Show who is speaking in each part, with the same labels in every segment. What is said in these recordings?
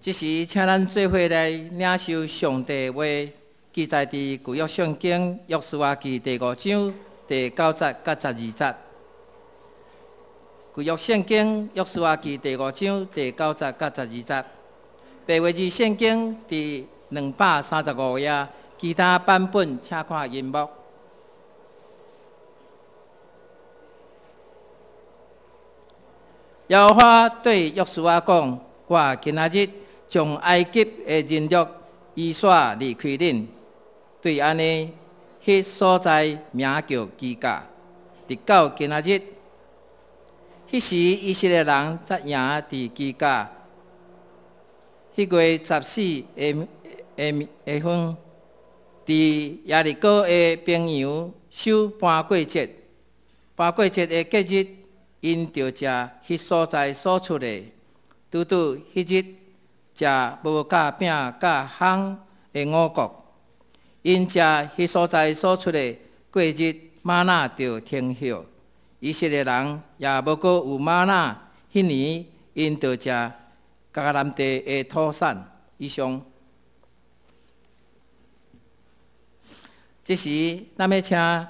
Speaker 1: 这时，请咱做伙来领受上帝话，记载伫旧约圣经约书亚记第5章第9节甲12节。旧约圣经约书亚记第5章第9节甲12节。白话字圣经第235页，其他版本请看银幕。耶和华对约书亚讲：“我今仔日将埃及的人肉移煞离开恁。”对安尼，迄所在名叫基甲。直到今仔日，迄时以色列人才赢伫基甲。迄月14下份，伫耶利哥的平阳守搬过节。搬过节的节日，因着食迄所在所出的，拄拄迄日食无甲饼甲烘的五穀。因食迄所在所出的过日，玛纳就停歇。以色列人也无过有玛纳，迄年因着食迦南地的土产。以上。这时，咱要请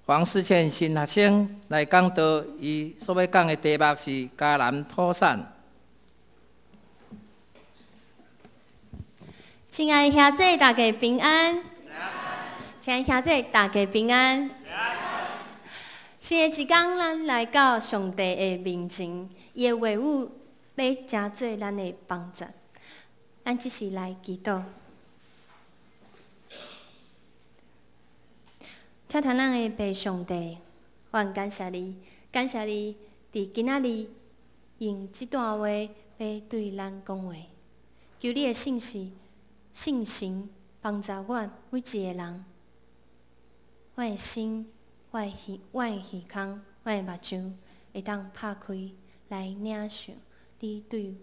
Speaker 1: 黄世倩新学生来讲道，伊所要讲的题目是迦南土产。
Speaker 2: 亲爱的兄弟，大家平安。亲爱的兄弟，大家平安。新的一天，咱来到上帝的面前，伊的话语要加做咱的帮助。咱只是来祈祷。听听咱的爸上帝，我感谢你，感谢你伫今仔日用这段话要对咱讲话，求你的信心帮助我每一个人，我的心、我的耳孔、我的目睭会当拍开来领受你对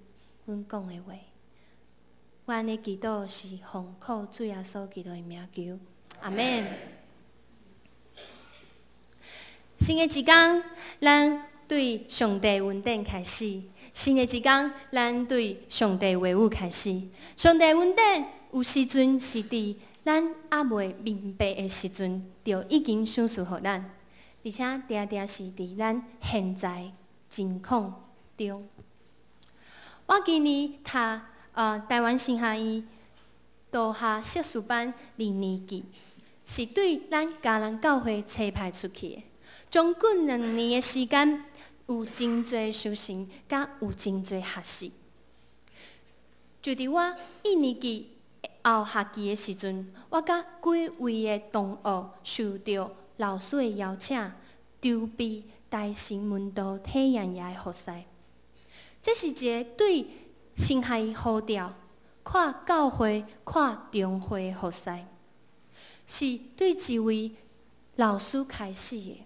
Speaker 2: 阮讲的话。我安尼祈祷是奉靠主耶稣基督的名求，阿门。新的一天，咱对上帝恩典开始；新的一天，咱对上帝话语开始。上帝恩典有时阵是伫咱还未明白的时阵，就已经显示予咱，而且常常是伫咱现在情况中。我今年读台湾神学院大下硕士班2年级，是对咱家人教会差派出去的。将近2年的时间，有真侪修行，甲有真侪学习。就伫我1年级后学期的时阵，我甲几位的同学受到老师的邀请，筹备大型门徒体验营的活塞。这是一个对神学院呼召、看教会、看中会的活塞，是对一位老师开始的。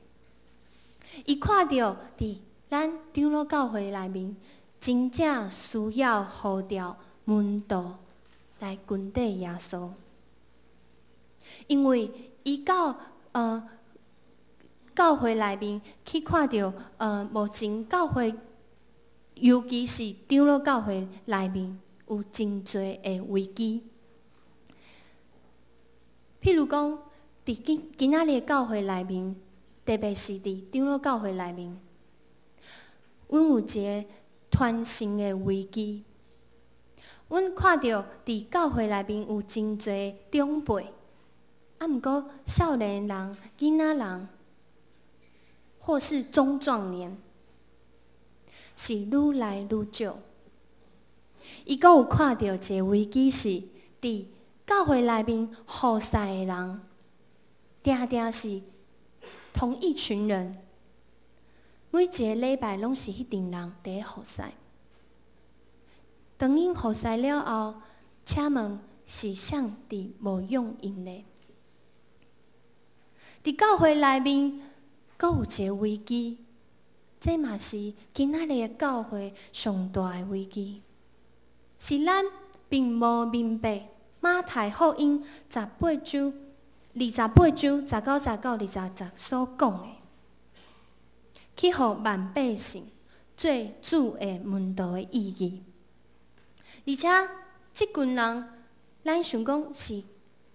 Speaker 2: 伊看到伫咱长老教会内面，真正需要呼召门徒来跟随耶稣，因为伊到教会内面去看到目前教会，尤其是长老教会内面有真侪的危机。譬如讲，伫今仔日教会内面，特别是伫长老教会内面，阮有一个传承的危机。阮看到伫教会内面有真侪长辈，毋过少年人、囡仔人，或是中壮年，是愈来愈少。伊阁有看到一个危机是，伫教会内面服侍的人，常常是同一群人，每一个礼拜拢是迄群人伫咧服侍。当因服侍了后，请问是谁伫无用因呢？伫教会内面，阁有一个危机，这嘛是今仔日的教会上大的危机，是咱并无明白马太福音28章19、20所讲的，去互万百姓做主的门徒的意义。而且即群人，咱想讲是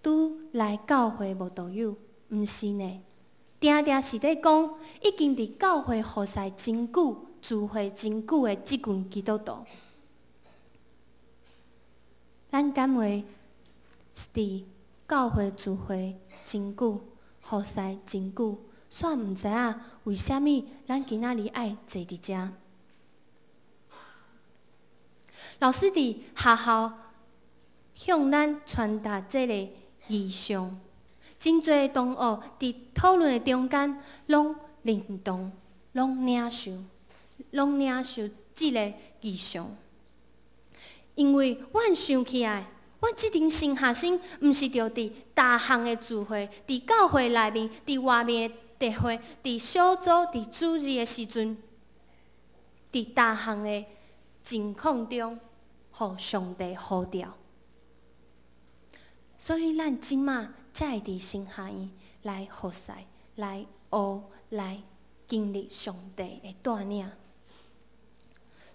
Speaker 2: 拄来教会无多久，毋是呢？定定是咧讲，已经伫教会服侍真久、聚会真久的即群基督徒。咱敢会是伫教会聚会真久、服侍真久，煞毋知影为虾米咱今仔日爱坐伫遮？老师伫学校向咱传达这个意向，真侪同学伫讨论的中间，拢认同、拢领受这个意向。因为阮想起来，阮即阵新学生，毋是着伫大项的聚会、伫教会内面、伫外面的聚会、伫小组、伫主日的时阵，伫大项的情况中，互上帝呼召。所以，咱即马才会伫新学院来服侍、来学、来经历上帝的带领。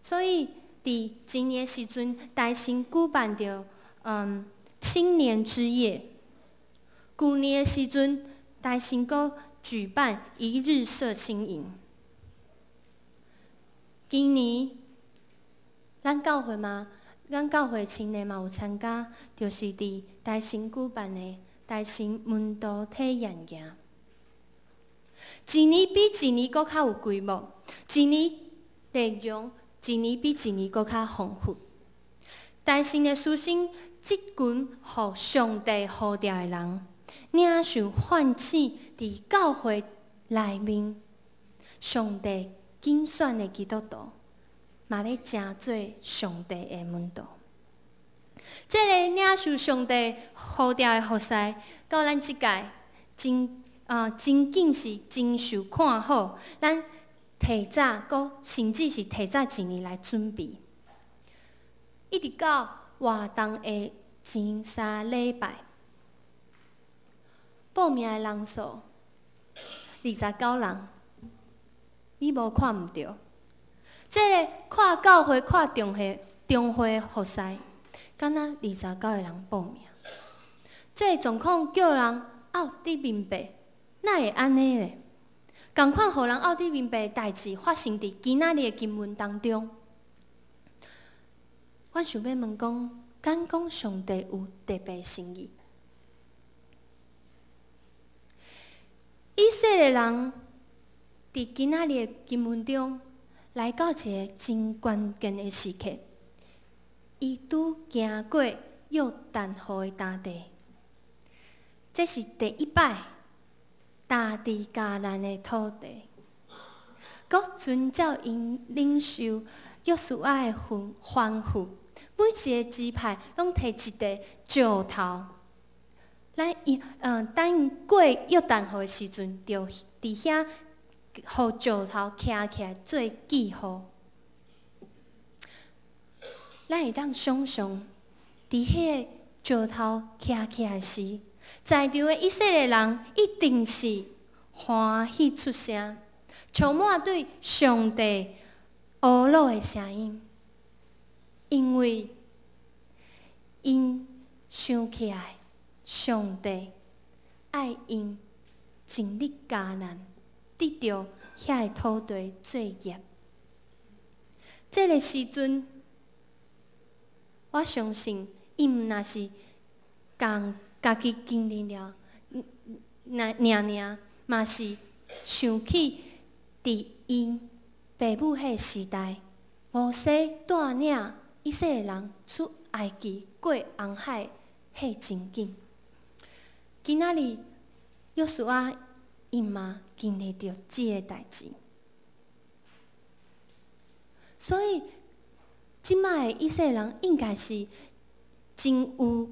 Speaker 2: 所以，伫今年时阵，台新举办着青年之夜。去年的时阵，台新阁举办一日社青营。今年，咱教会青年嘛有参加，就是伫台新举办的台新门徒体验营。一年比一年搁较有规模，一年内容一年比一年搁较丰富。台新的师生，即群互上帝呼召的人，领受唤醒伫教会内面上帝拣选的基督徒，嘛要成做上帝的门徒。这个领受上帝呼召的服侍，到咱即届真紧是真受看好，咱提早甚至是提早一年来准备，一直到活动的前3礼拜，报名的人数29人，你无看毋到。这个看教会、看中会服侍，敢若29个人报名。这个状况叫人拗伫明白，哪会安尼咧？共款，互人拗伫明白的代志发生伫今仔日的经文当中。阮想要问讲，敢讲上帝有特别心意？以色列人伫今仔日的经文中，来到一个真关键的时刻，伊拄行过约旦河的大地，这是第一摆大地迦南的土地，佮遵照因领袖约书亚的吩咐，每一个支派拢摕一块石头。等因过约旦河的时阵，就伫遐，互石头徛起来做记号。咱会当想象，伫迄个石头徛起来时，在场的以色列人一定是欢喜出声，充满对上帝阿鲁的声音，因为因想起来。上帝爱因进入迦南，得到遐个土地作业。这个时阵，我相信因若是家己经历了，嘛是想起伫因爸母迄个时代，摩西带领以色列人出埃及过红海，迄情景。今仔日，约书亚因嘛经历着即个代志，所以即摆的以色列人应该是真有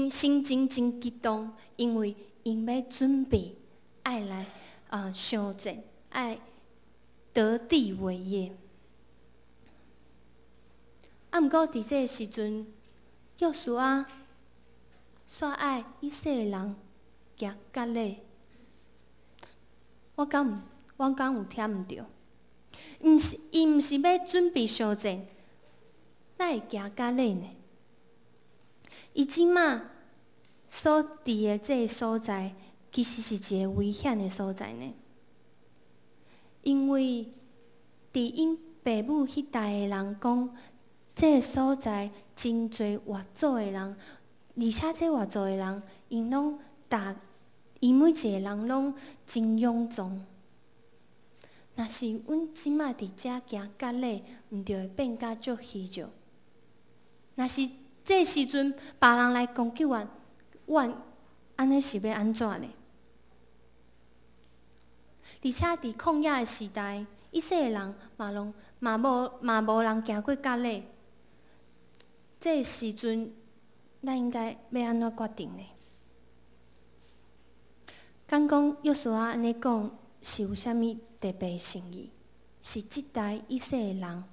Speaker 2: 心情真激动，因为因要准备爱来相战，爱得地为业。毋过伫这个时阵，约书亚煞爱以色列人行割礼，我敢有听毋着？伊毋是要准备相战，会行甲咧呢？伊即马所伫的这个所在，其实是一个危险的所在呢。因为伫因爸母迄代的人讲，这个所在真侪越族的人，而且这越族的人，因每一个人拢真勇壮。若是阮即马伫遮行甲咧，毋就会变甲足虚弱。若是这时阵别人来攻击阮安尼是要安怎呢？而且伫抗疫的时代，以色列人嘛无人行过甲咧。这时阵，咱应该要安怎决定呢？敢讲约书亚安尼讲是有啥物特别的心意？是即代以色列人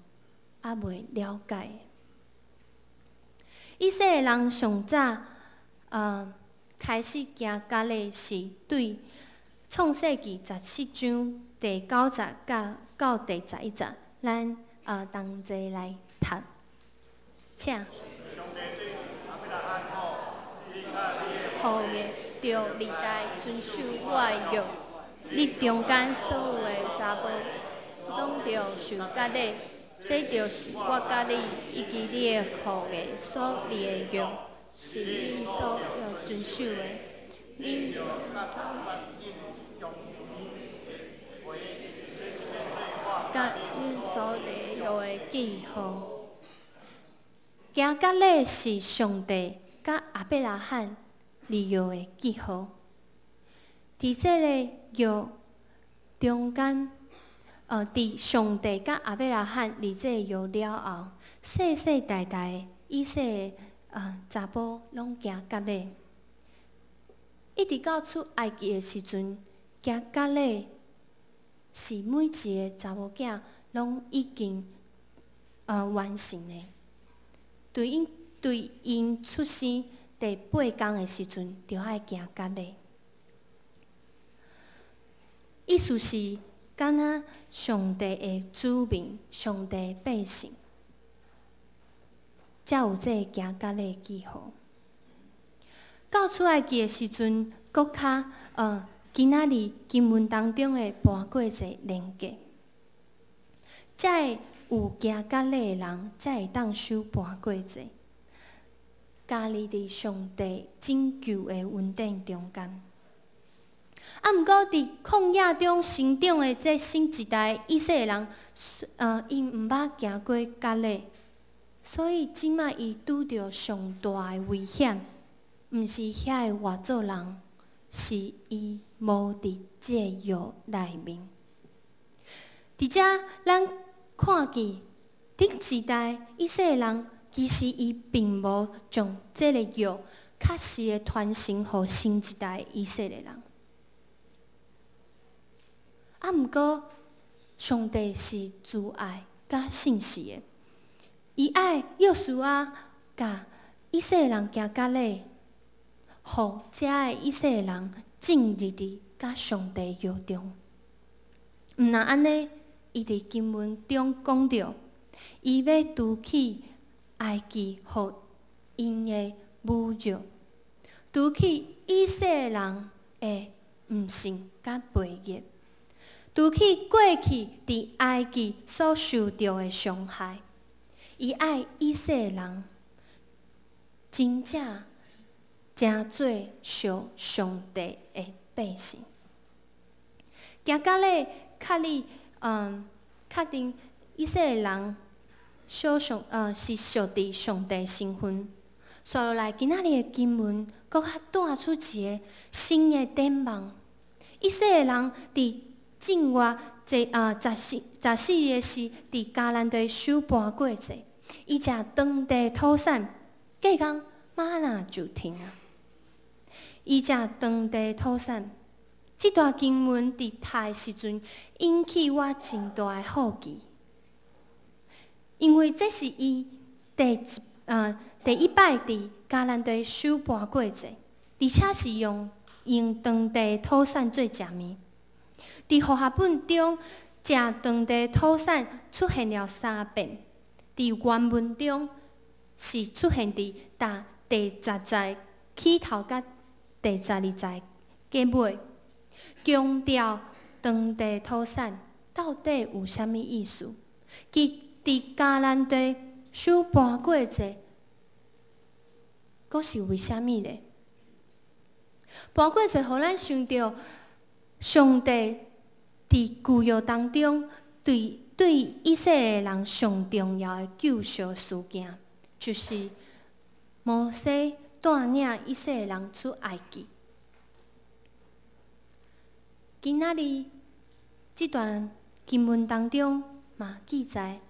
Speaker 2: 还未了解的。以色列人上早开始行甲咧，是对创世纪17章第9节到第11节，咱同齐来读，请。好嘅，着历代遵守我的约，你中间所有的查甫，拢着受甲咧。这就是我甲你以及你的后裔所立的约，是恁所要遵守的。恁甲恁所立约的记号。行甲咧是上帝甲亚伯拉罕立约的记号。伫这个约中间。伫上帝甲亚伯拉罕立这约了后，世世代代的以色列查甫拢行甲咧，一直到出埃及的时阵，行甲咧是每一个查某囝拢已经完成的。对因出生第8天的时阵，就爱行甲咧。意思是。敢若上帝的子民，上帝的百姓，才有这行甲咧记号。到出埃及的时阵，国较今仔日经文当中的跋过节连结，才会有行甲咧的人，才会当守跋过节，家己伫上帝拯救的恩典中间。毋过，伫旷野中成长的这新一代以色列人，因毋捌行过甲咧，所以即马伊拄着上大的危险，毋是遐个外族人，是伊无伫这约内面。伫遮，咱看见顶一代以色列人，其实伊并无将这个约确实的传承予新一代以色列人。毋过，上帝是慈爱甲信实的，伊爱约书亚甲以色列人行甲咧，互遮的以色列人进入伫甲上帝约中。毋但安尼，伊伫经文中讲着，伊要除去埃及互因的侮辱，除去以色列人的毋信甲背逆。除去过去伫埃及所受到的伤害，伊爱以色列人真正做属上帝的百姓。行甲咧，确定以色列人是属伫上帝身份。刷落来，今仔日的经文，搁较带出一个新的展望。以色列人伫正月14日是伫迦南地守跋过节，伊食当地土产，隔天马纳就停啊。伊食当地土产，这段经文伫读的时阵，引起我真大的好奇，因为这是伊第一摆伫迦南地守跋过节，而且是用当地土产做食物。伫和合本中，食当地土产出现了3遍。伫原文中，是出现伫第10节起头甲第12节结尾，强调当地土产到底有啥物意思？佮伫迦南地守搬过节，阁是为虾米呢？搬过节，互咱想到上帝伫旧约当中对以色列人上重要的救赎事件，就是摩西带领以色列人出埃及。今仔日这段经文当中嘛记载，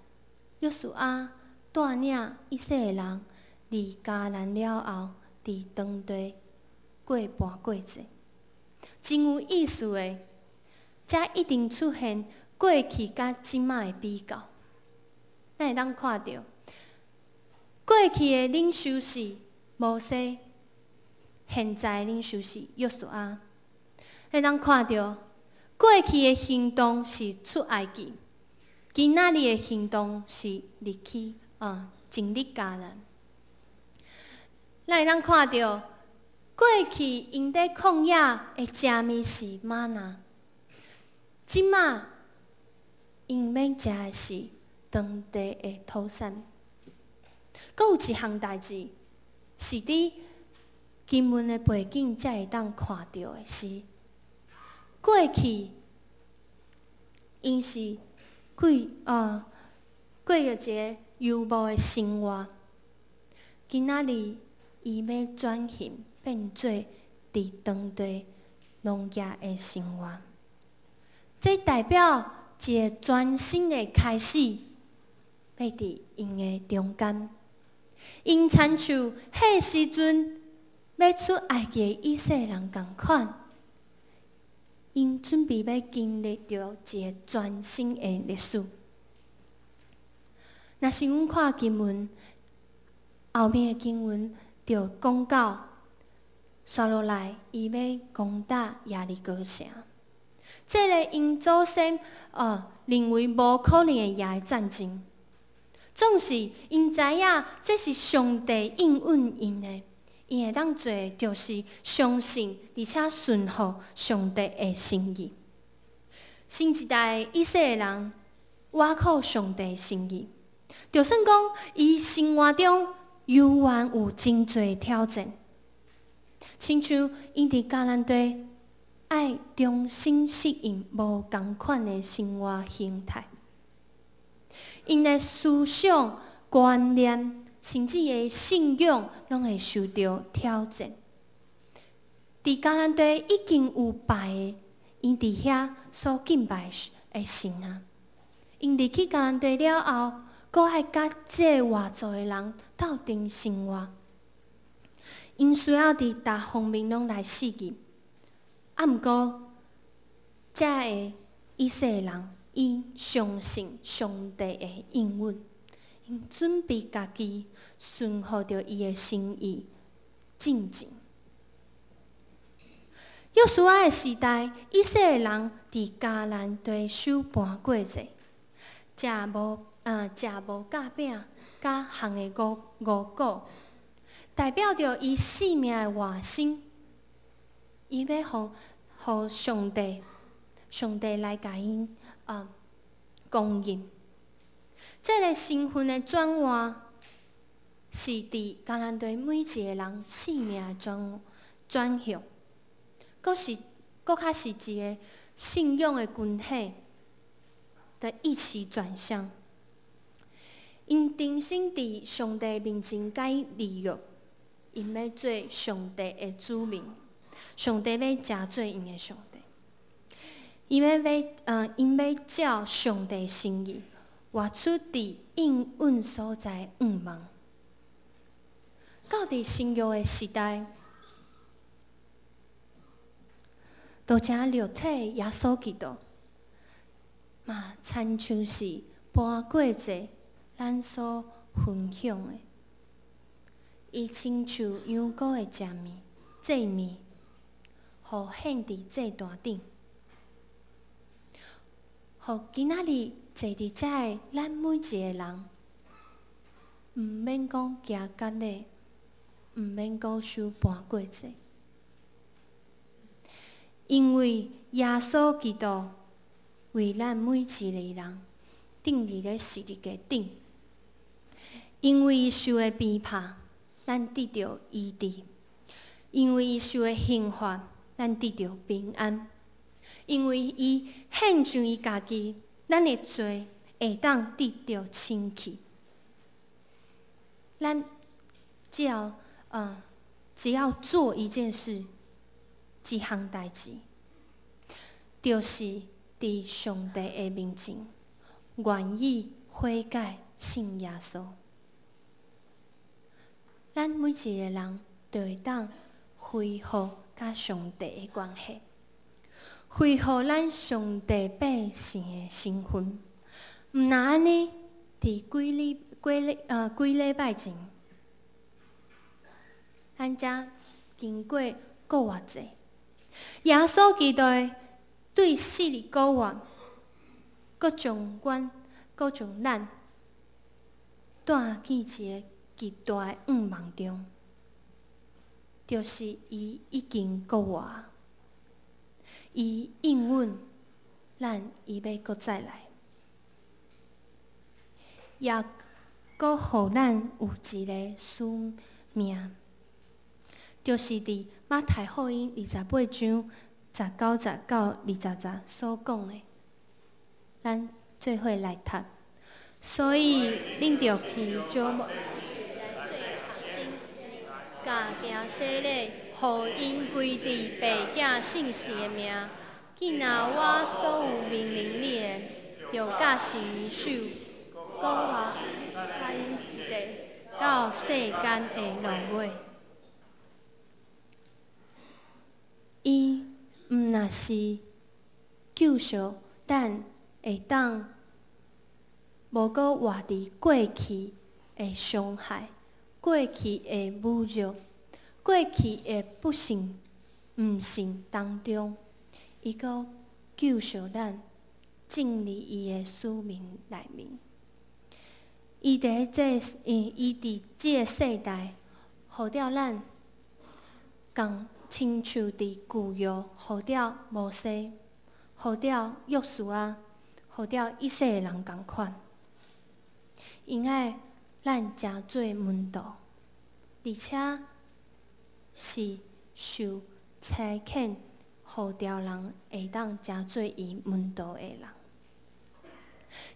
Speaker 2: 约书亚带领以色列人离迦南了后，伫当地过搬过节，真有意思的。这一定出现过去甲即卖的比较，咱会当看到过去的领袖是摩西，现在的领袖是约书亚。会当看到过去的行动是出埃及，今仔日的行动是入去进入迦南。咱会当看到过去因在旷野的食物是玛纳，即马因免食的是当地的土产。阁有一项代志是伫经文的背景才会当看到的是，过去因是过着一个游牧的生活，今仔日伊要转型变做伫当地农业的生活。这代表一个全新的开始，要伫因的中间。因亲像迄时阵要出埃及的以色列人同款，因准备要经历着一个全新的历史。若是阮看经文，后面的经文就讲到，刷落来伊要攻打耶利哥城。这个因祖先认为无可能会赢的战争，总是因知影这是上帝应允因的，因会当做就是相信而且顺服上帝的心意。新一代的以色列人挖苦上帝的心意，就算讲伊生活中犹原有真侪挑战，亲像因伫迦南地爱重新适应无同款的生活形态，因的思想、观念，甚至的信仰，拢会受到挑战。伫迦南地已经有拜的，因伫遐所敬拜的神啊，因入去迦南地了后，阁爱甲这外族的人斗阵生活，因需要伫逐方面拢来适应。毋过，这个以色列人因相信上帝的应允，因准备家己顺服着伊的心意进前。约书亚的时代，以色列人伫迦南地守搬过节，食无甲饼，甲项的五谷，代表着伊性命的活生。伊要互上帝来甲因供应。这个身份的转换，是伫迦南地每一个人性命的转向，阁较是一个信仰的群体的一起转向。因定心伫上帝面前甲伊立约，因要做上帝的子民。上帝要真做因的上帝，因要照上帝心意，活出伫应允所在愿望。到伫新约的时代，都正肉体耶稣基督，嘛亲像是搬过节咱所分享的，伊亲像羊羔的祭物。互献伫祭坛顶，互今仔日坐伫遮的咱每一个人，毋免讲行隔礼，毋免讲守盘过节，因为耶稣基督为咱每一个人钉伫咧十字架顶，因为伊受的鞭拍，咱得到医治；因为伊受的刑罚，咱得到平安；因为伊献上伊家己，咱的罪会当得到清气。咱只要做一件事，一项代志，就是伫上帝的面前，愿意悔改信耶稣。咱每一个人都会当恢复甲上帝的关系，恢复咱上帝百姓的身份。毋若安尼，伫几礼拜前，咱才经过个偌济，耶稣基督对4个月，搁将阮，搁将咱带进一个极大的愿望中，就是伊已经过活，伊应允咱伊要搁再来，也搁互咱有一个使命，就是伫马太福音28章19节到20节所讲的，咱做伙来读。所以，恁着去招募咱做学生，教行洗礼，互因归伫白囝信息的名。既然我所有命令你的，就教是遵守，讲话甲因记地，到世间的落尾。伊毋若是救赎咱会当无搁活伫过去的伤害、过去的侮辱、过去的不信、毋信当中，伊搁救赎咱，进入伊的使命内面。伊伫即个世代，互着咱共亲像伫旧约，互着摩西，互着约书亚，互着以色列人共款。因爱咱诚做门徒，而且是受差遣，互着人会当诚做伊门徒的人。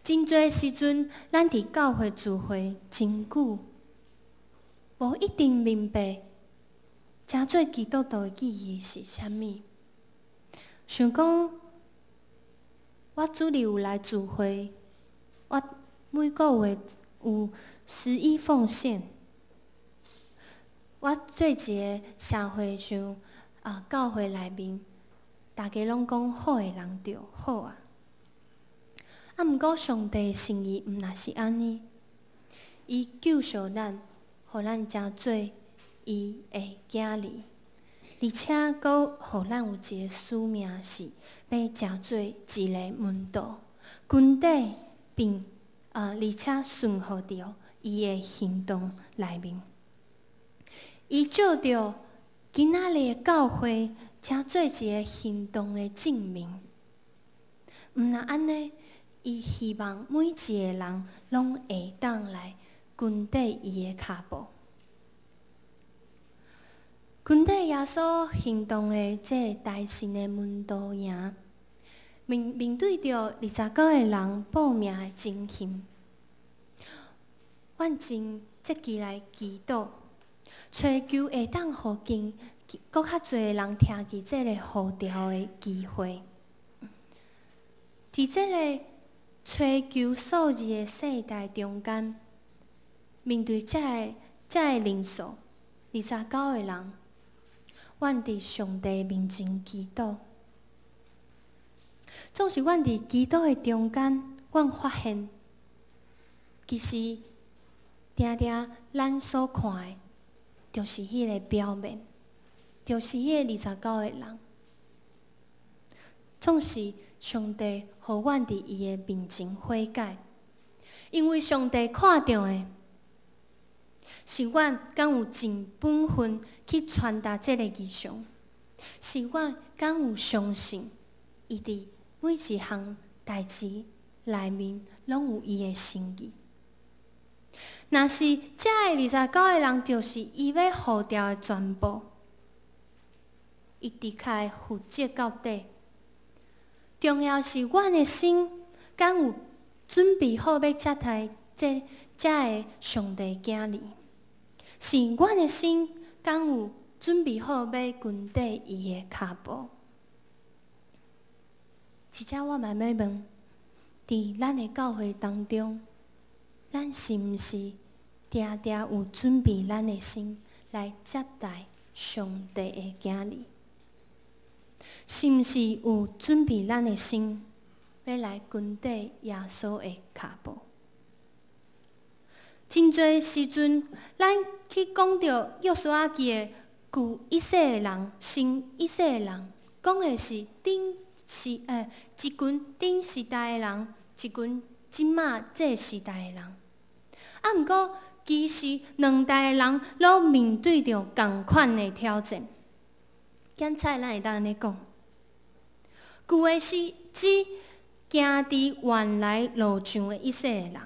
Speaker 2: 真侪时阵，咱伫教会聚会真久，无一定明白诚做基督徒的意义是啥物。想讲，我主日有来聚会，我每个月有11奉献。我做一个社会上教会内面，大家拢讲好的人就好啊。毋过上帝的心意毋若是安尼，伊救赎咱，互咱诚做伊的囝儿，而且阁互咱有一个使命，是要诚做一个门徒，跟底并而且顺服着伊的行动内面。伊照着今仔日的教会，诚做一个行动的证明。毋若安尼，伊希望每一个人拢会当来跟底伊的脚步。跟底耶稣行动的这大神的门徒营，面对着29个人报名的情形，阮真积极来祈祷，祈求会当互搁较侪人听见这个呼召的机会。伫这个追求数字的世代中间，面对这个人数29个人，阮伫上帝面前祈祷。总是阮伫祈祷的中间，阮发现，其实定定咱所看的，就是迄个表面，就是迄个29个人。总是上帝互阮伫伊的面前悔改，因为上帝看重的，是阮敢有尽本分去传达这个意象？是阮敢有相信，伊伫每一项代志内面拢有伊的心意？若是这29个人就是伊要护掉的全部，伊的确会负责到底。重要是阮的心敢有准备好要接待这个上帝囝儿？是阮的心敢有准备好要跟缀伊的脚步？真正我嘛要问，伫咱的教会当中，咱是毋是定定有准备咱的心来接待上帝的囝儿？是毋是有准备咱的心要来跟缀耶稣的脚步？真侪时阵，咱去讲到约书亚记的旧以色列人、新以色列人，讲的是一群顶时代的人，一群即马这时代的人。啊，毋过其实两代的人拢面对着同款的挑战。现在咱会当安尼讲，旧的是指行伫原来路上的以色列人，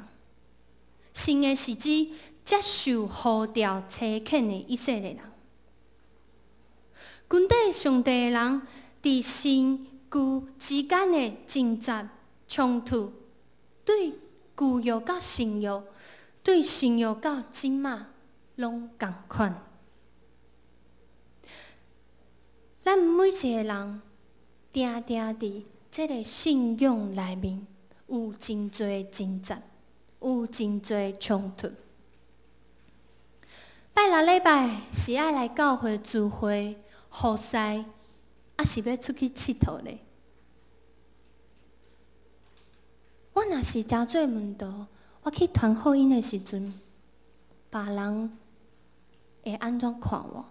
Speaker 2: 新的是指接受呼召差遣的以色列人。跟缀上帝的人，伫新旧之间的挣扎冲突，对旧约到新约，对新约到即马，拢同款。咱每一个人，定定伫这个信仰内面，有真侪挣扎，有真侪冲突。拜六礼拜是爱来教会聚会、服侍，还是要出去佚佗咧？我若是真做门徒，我去传福音的时阵，别人会安怎看我？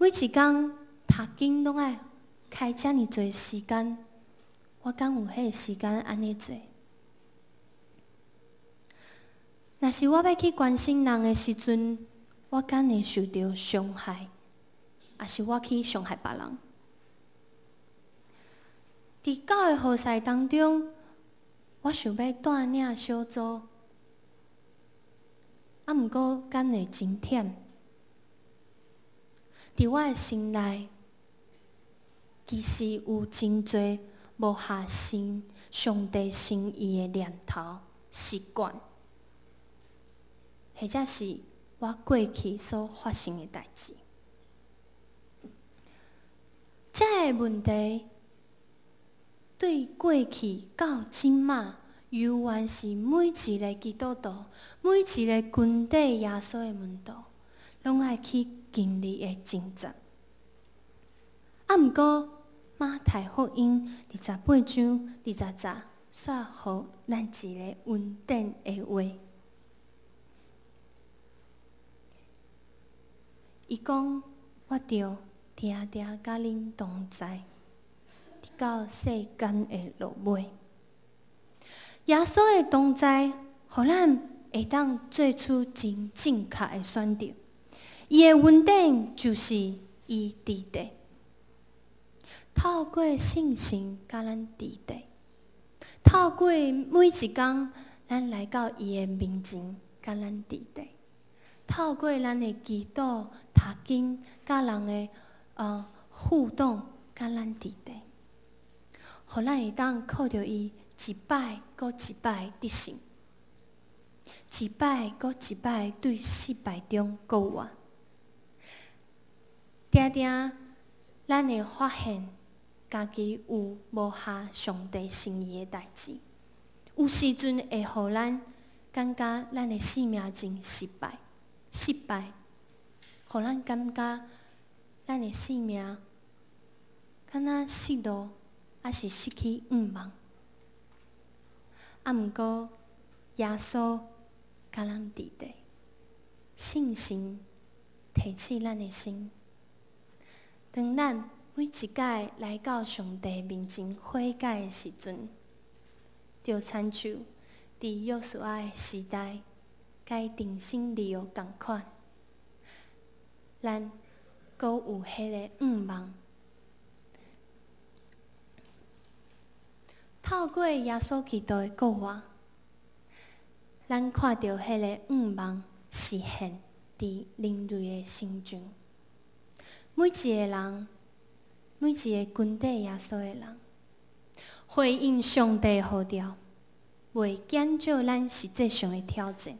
Speaker 2: 每一工读经拢爱开遮尔侪时间，我敢有迄个时间安尼做？若是我要去关心人的时阵，我敢会受到伤害，还是我去伤害别人？伫教会服侍当中，我想要带领小组，啊，毋过敢会真忝。伫我的心内，其实有真侪无合上帝心意的念头、习惯，或者是我过去所发生的代志。这个问题对过去到即马，犹原是每一个基督徒、每一个跟缀耶稣的门徒，拢爱去经历的挣扎。啊，毋过马太福音28章20节，说互咱一个稳定的话。伊讲：我着定定甲恁同在，直到世间的落尾。耶稣的同在，互咱会当做出真正确的选择。伊的稳定就是伊伫地，透过信心甲咱伫地，透过每一工，咱来到伊的面前，甲咱伫地，透过咱的祈祷、读经，甲人的互动，甲咱伫地，互咱会当靠着伊一摆搁一摆得胜，一摆搁一摆对失败中过活。定定，咱会发现家己有无合上帝心意的代志，有时阵会互咱感觉咱的生命真失败，互咱感觉咱的生命敢若失落，还是失去盼望。啊，毋过耶稣甲咱伫地，信心提起咱的心。当咱每一摆来到上帝面前悔改的时阵，就亲像伫约书亚的时代，甲伊定心立约共款，咱阁有迄个愿望。透过耶稣基督的国话，咱看到迄个愿望实现伫人类的心中。每一个人，每一个跟底耶稣的人，回应上帝呼召，袂减少咱实际上的挑战。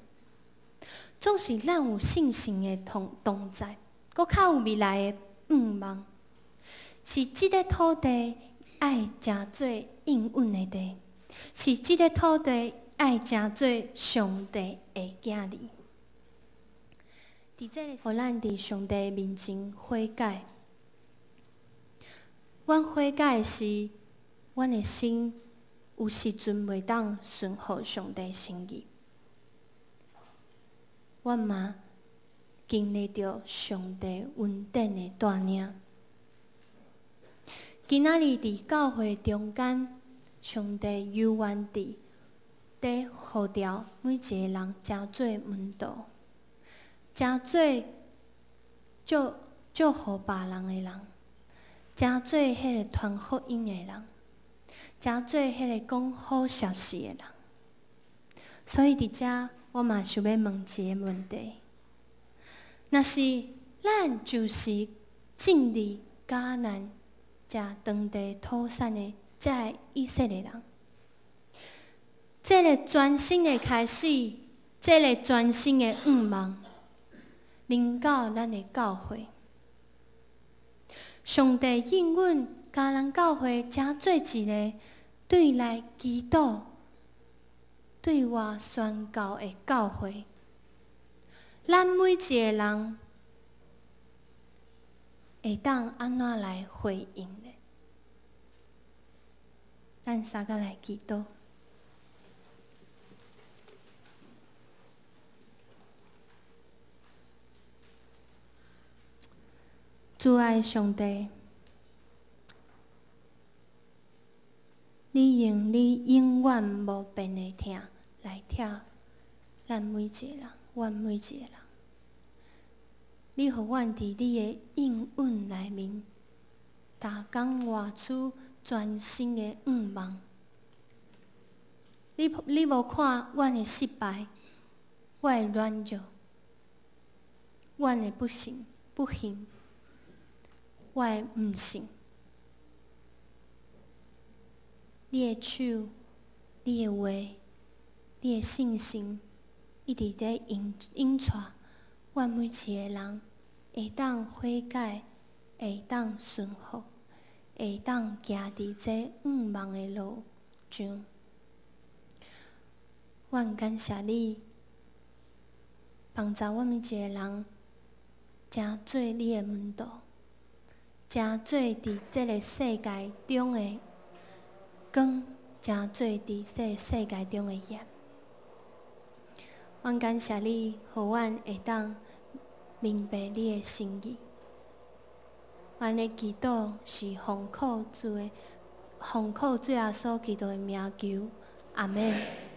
Speaker 2: 总是咱有信心的同在，搁较有未来的愿望，是即个土地爱诚做应允的地，是即个土地爱诚做上帝的囝儿。伫这个，互咱伫上帝面前悔改。阮悔改是，阮的心有时阵袂当顺服上帝心意。阮嘛经历着上帝恩典的带领。今仔日伫教会中间，上帝犹原伫呼召每一个人诚做门徒。诚做祝福别人的人，诚做迄个传福音的人，诚做迄个讲好消息的人。所以伫遮，我嘛想要问一个问题：若是咱就是正直甲咱食当地土产的这以色列人，这个全新的开始，这个全新的愿望。临到咱的教会，上帝应允甲咱教会诚做一个对内祈祷、对外宣告的教会。咱每一个人会当安怎来回应呢？咱三个来祈祷。主爱上帝，你用你永远无变的疼来疼咱每一个人，阮每一个人。你互阮伫你的应允内面，逐工活出全新的愿望。你无看阮的失败，我的软弱，阮的不幸。我的毋信，你的手、你的话、你的信心，一直在引带阮每一个人，会当悔改，会当顺服，会当行伫这愿望的路上。阮感谢你，帮助阮每一个人，诚做你的门徒。诚做伫这个世界中的光，诚做伫这个世界中的盐。阮感谢你，互阮会当明白你的心意。阮的祈祷是奉靠主耶稣基督的名求，阿门。